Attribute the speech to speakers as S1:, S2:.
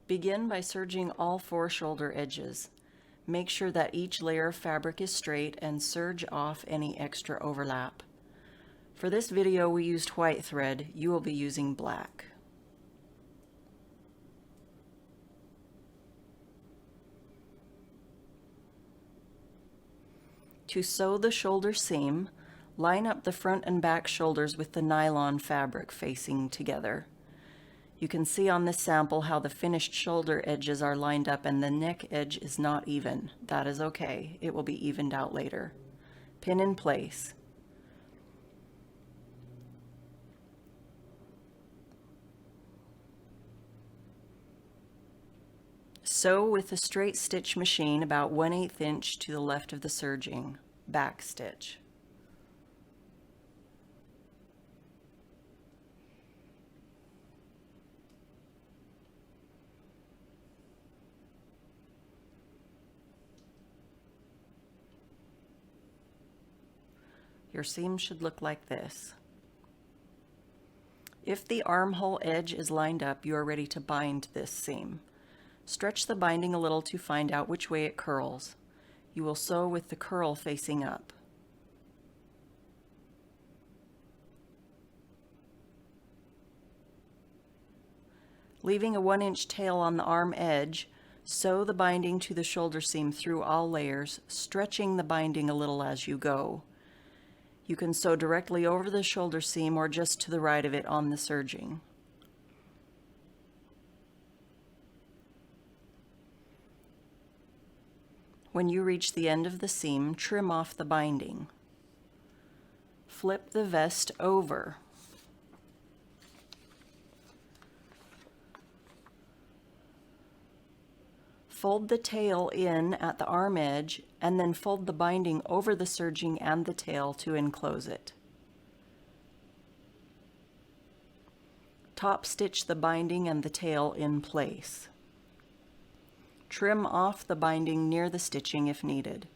S1: Begin by serging all 4 shoulder edges. Make sure that each layer of fabric is straight and serge off any extra overlap. For this video we used white thread. You will be using black. To sew the shoulder seam, line up the front and back shoulders with the nylon fabric facing together. You can see on this sample how the finished shoulder edges are lined up and the neck edge is not even. That is okay. It will be evened out later. Pin in place. Sew with a straight stitch machine about 1/8 inch to the left of the serging. Back stitch. Your seam should look like this. If the armhole edge is lined up, you are ready to bind this seam. Stretch the binding a little to find out which way it curls. You will sew with the curl facing up. Leaving a 1-inch tail on the arm edge, sew the binding to the shoulder seam through all layers, stretching the binding a little as you go. You can sew directly over the shoulder seam or just to the right of it on the serging. When you reach the end of the seam, trim off the binding. Flip the vest over. Fold the tail in at the arm edge and then fold the binding over the serging and the tail to enclose it. Top stitch the binding and the tail in place. Trim off the binding near the stitching if needed.